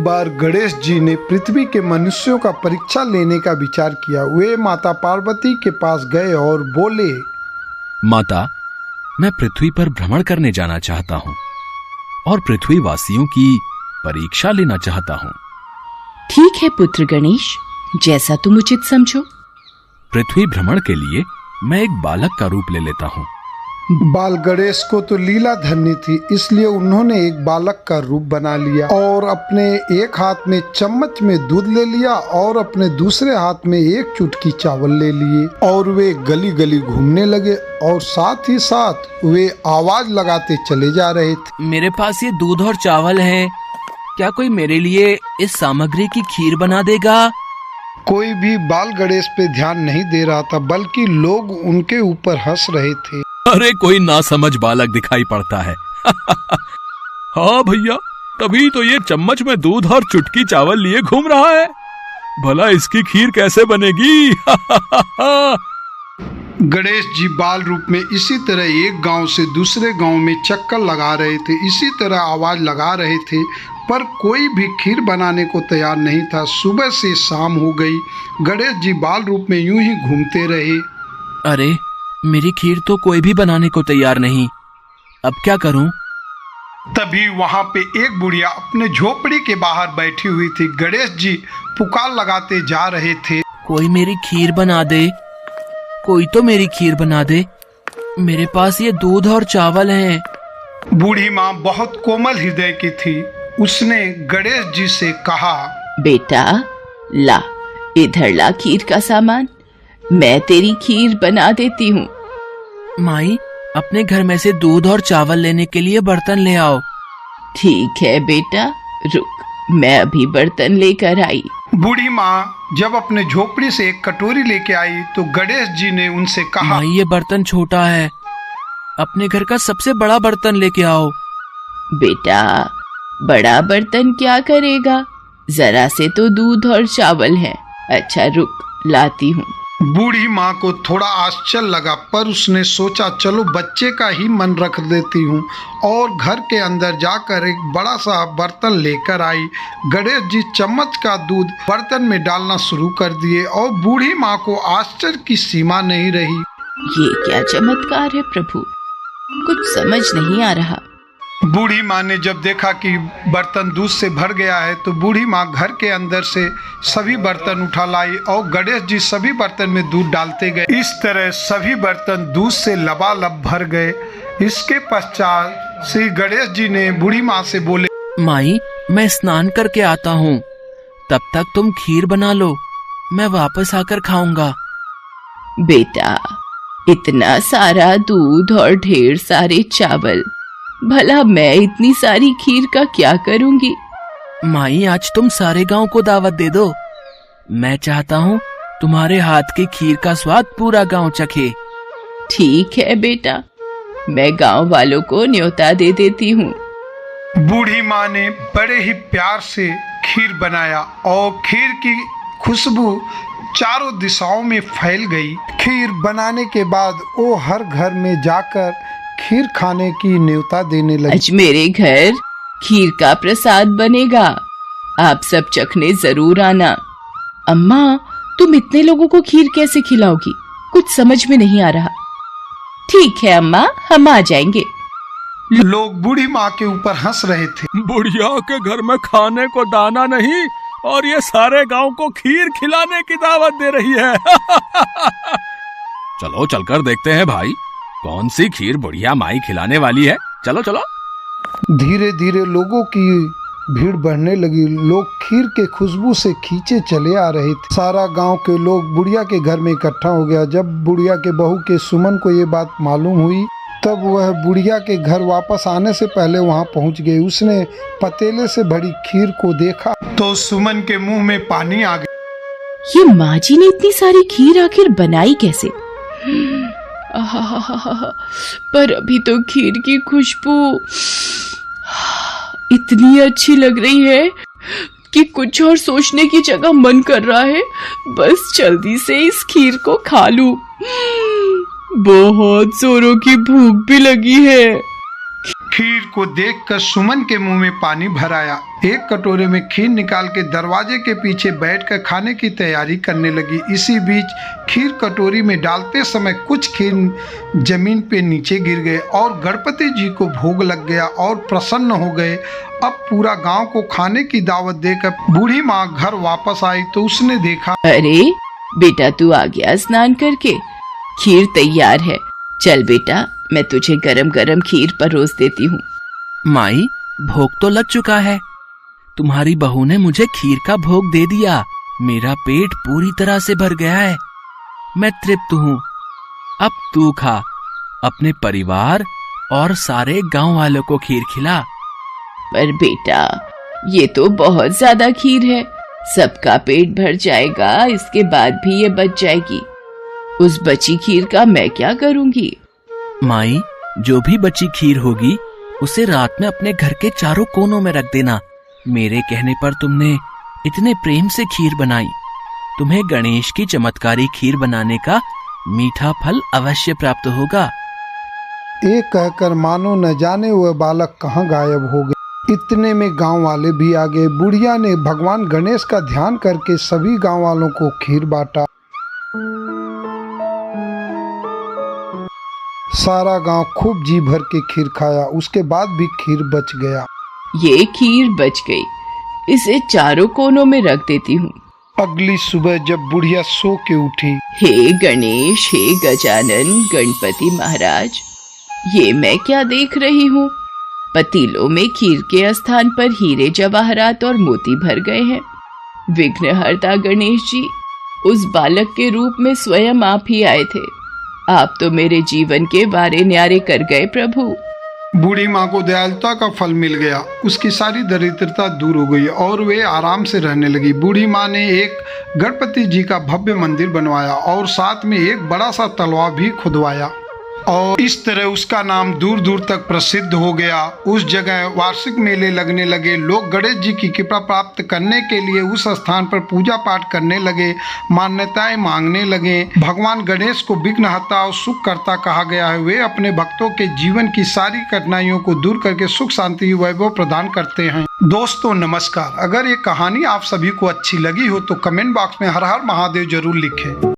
बार गणेश जी ने पृथ्वी के मनुष्यों का परीक्षा लेने का विचार किया। वे माता पार्वती के पास गए और बोले, माता, मैं पृथ्वी पर भ्रमण करने जाना चाहता हूँ और पृथ्वी वासियों की परीक्षा लेना चाहता हूँ। ठीक है पुत्र गणेश, जैसा तुम उचित समझो। पृथ्वी भ्रमण के लिए मैं एक बालक का रूप ले लेता हूँ। बाल गणेश को तो लीला धरनी थी, इसलिए उन्होंने एक बालक का रूप बना लिया और अपने एक हाथ में चम्मच में दूध ले लिया और अपने दूसरे हाथ में एक चुटकी चावल ले लिए और वे गली गली घूमने लगे और साथ ही साथ वे आवाज लगाते चले जा रहे थे। मेरे पास ये दूध और चावल है, क्या कोई मेरे लिए इस सामग्री की खीर बना देगा? कोई भी बाल गणेश पे ध्यान नहीं दे रहा था, बल्कि लोग उनके ऊपर हंस रहे थे। अरे कोई नासमझ बालक दिखाई पड़ता है। हाँ भैया, तभी तो ये चम्मच में दूध और चुटकी चावल लिए घूम रहा है। भला इसकी खीर कैसे बनेगी? गणेश जी बाल रूप में इसी तरह एक गांव से दूसरे गांव में चक्कर लगा रहे थे, इसी तरह आवाज लगा रहे थे, पर कोई भी खीर बनाने को तैयार नहीं था। सुबह से शाम हो गई, गणेश जी बाल रूप में यूं ही घूमते रहे। अरे मेरी खीर तो कोई भी बनाने को तैयार नहीं, अब क्या करूं? तभी वहां पे एक बुढ़िया अपने झोपड़ी के बाहर बैठी हुई थी। गणेश जी पुकार लगाते जा रहे थे, कोई मेरी खीर बना दे, कोई तो मेरी खीर बना दे, मेरे पास ये दूध और चावल हैं। बूढ़ी माँ बहुत कोमल हृदय की थी, उसने गणेश जी से कहा, बेटा ला, इधर ला खीर का सामान, मैं तेरी खीर बना देती हूँ। माई, अपने घर में से दूध और चावल लेने के लिए बर्तन ले आओ। ठीक है बेटा, रुक, मैं अभी बर्तन लेकर आई। बूढ़ी माँ जब अपने झोपड़ी से एक कटोरी लेके आई तो गणेश जी ने उनसे कहा, माई ये बर्तन छोटा है, अपने घर का सबसे बड़ा बर्तन लेके आओ। बेटा बड़ा बर्तन क्या करेगा, जरा से तो दूध और चावल है। अच्छा रुक, लाती हूँ। बूढ़ी माँ को थोड़ा आश्चर्य लगा, पर उसने सोचा चलो बच्चे का ही मन रख देती हूँ और घर के अंदर जाकर एक बड़ा सा बर्तन लेकर आई। गणेश जी चम्मच का दूध बर्तन में डालना शुरू कर दिए और बूढ़ी माँ को आश्चर्य की सीमा नहीं रही। ये क्या चमत्कार है प्रभु, कुछ समझ नहीं आ रहा। बूढ़ी माँ ने जब देखा कि बर्तन दूध से भर गया है तो बूढ़ी माँ घर के अंदर से सभी बर्तन उठा लाई और गणेश जी सभी बर्तन में दूध डालते गए। इस तरह सभी बर्तन दूध से लबालब भर गए। इसके पश्चात श्री गणेश जी ने बूढ़ी माँ से बोले, माई मैं स्नान करके आता हूँ, तब तक तुम खीर बना लो, मैं वापस आकर खाऊंगा। बेटा इतना सारा दूध और ढेर सारे चावल, भला मैं इतनी सारी खीर का क्या करूंगी? माई आज तुम सारे गांव को दावत दे दो, मैं चाहता हूँ तुम्हारे हाथ की खीर का स्वाद पूरा गांव चखे। ठीक है बेटा, मैं गांव वालों को न्योता दे देती हूँ। बूढ़ी माँ ने बड़े ही प्यार से खीर बनाया और खीर की खुशबू चारों दिशाओं में फैल गई। खीर बनाने के बाद वो हर घर में जाकर खीर खाने की न्योता देने लगी। आज मेरे घर खीर का प्रसाद बनेगा, आप सब चखने जरूर आना। अम्मा तुम इतने लोगों को खीर कैसे खिलाओगी, कुछ समझ में नहीं आ रहा। ठीक है अम्मा, हम आ जाएंगे। लोग बूढ़ी माँ के ऊपर हंस रहे थे। बुढ़िया के घर में खाने को दाना नहीं और ये सारे गांव को खीर खिलाने की दावत दे रही है। चलो चलकर देखते हैं भाई, कौन सी खीर बुढ़िया माई खिलाने वाली है। चलो चलो। धीरे धीरे लोगों की भीड़ बढ़ने लगी। लोग खीर के खुशबू से खींचे चले आ रहे थे। सारा गांव के लोग बुढ़िया के घर में इकट्ठा हो गया। जब बुढ़िया के बहू के सुमन को ये बात मालूम हुई तब वह बुढ़िया के घर वापस आने से पहले वहां पहुंच गई। उसने पतीले से भरी खीर को देखा तो सुमन के मुंह में पानी आ गया। ये माँ जी ने इतनी सारी खीर आखिर बनाई कैसे? पर अभी तो खीर की खुशबू इतनी अच्छी लग रही है कि कुछ और सोचने की जगह मन कर रहा है बस जल्दी से इस खीर को खा लूं। बहुत जोरों की भूख भी लगी है। खीर को देखकर सुमन के मुंह में पानी भर आया। एक कटोरे में खीर निकाल के दरवाजे के पीछे बैठकर खाने की तैयारी करने लगी। इसी बीच खीर कटोरी में डालते समय कुछ खीर जमीन पे नीचे गिर गए और गणपति जी को भोग लग गया और प्रसन्न हो गए। अब पूरा गांव को खाने की दावत देकर बूढ़ी माँ घर वापस आई तो उसने देखा, अरे बेटा, तू आ गया स्नान करके, खीर तैयार है। चल बेटा, मैं तुझे गरम गरम खीर परोस देती हूँ। माई, भोग तो लग चुका है। तुम्हारी बहू ने मुझे खीर का भोग दे दिया। मेरा पेट पूरी तरह से भर गया है। मैं तृप्त हूँ। अब तू खा, अपने परिवार और सारे गांव वालों को खीर खिला। पर बेटा, ये तो बहुत ज्यादा खीर है, सबका पेट भर जाएगा, इसके बाद भी ये बच जाएगी। उस बची खीर का मैं क्या करूँगी? माई, जो भी बची खीर होगी उसे रात में अपने घर के चारों कोनों में रख देना। मेरे कहने पर तुमने इतने प्रेम से खीर बनाई, तुम्हें गणेश की चमत्कारी खीर बनाने का मीठा फल अवश्य प्राप्त होगा। एक कहकर मानो न जाने वह बालक कहाँ गायब हो गए। इतने में गांव वाले भी आ गए। बुढ़िया ने भगवान गणेश का ध्यान करके सभी गांव वालों को खीर बांटा। सारा गांव खूब जी भर के खीर खाया। उसके बाद भी खीर बच गया। ये खीर बच गई, इसे चारों कोनों में रख देती हूँ। अगली सुबह जब बुढ़िया सो के उठी, हे गणेश, हे गजानन, गणपति महाराज, ये मैं क्या देख रही हूँ? पतीलों में खीर के स्थान पर हीरे जवाहरात और मोती भर गए हैं। विघ्नहर्ता गणेश जी उस बालक के रूप में स्वयं आप ही आए थे। आप तो मेरे जीवन के वारे न्यारे कर गए प्रभु। बूढ़ी माँ को दयालुता का फल मिल गया। उसकी सारी दरिद्रता दूर हो गई और वे आराम से रहने लगी। बूढ़ी माँ ने एक गणपति जी का भव्य मंदिर बनवाया और साथ में एक बड़ा सा तलाव भी खुदवाया और इस तरह उसका नाम दूर दूर तक प्रसिद्ध हो गया। उस जगह वार्षिक मेले लगने लगे। लोग गणेश जी की कृपा प्राप्त करने के लिए उस स्थान पर पूजा पाठ करने लगे, मान्यताएं मांगने लगे। भगवान गणेश को विघ्नहर्ता और सुखकर्ता कहा गया है। वे अपने भक्तों के जीवन की सारी कठिनाइयों को दूर करके सुख शांति वैभव प्रदान करते हैं। दोस्तों नमस्कार। अगर ये कहानी आप सभी को अच्छी लगी हो तो कमेंट बॉक्स में हर हर महादेव जरूर लिखें।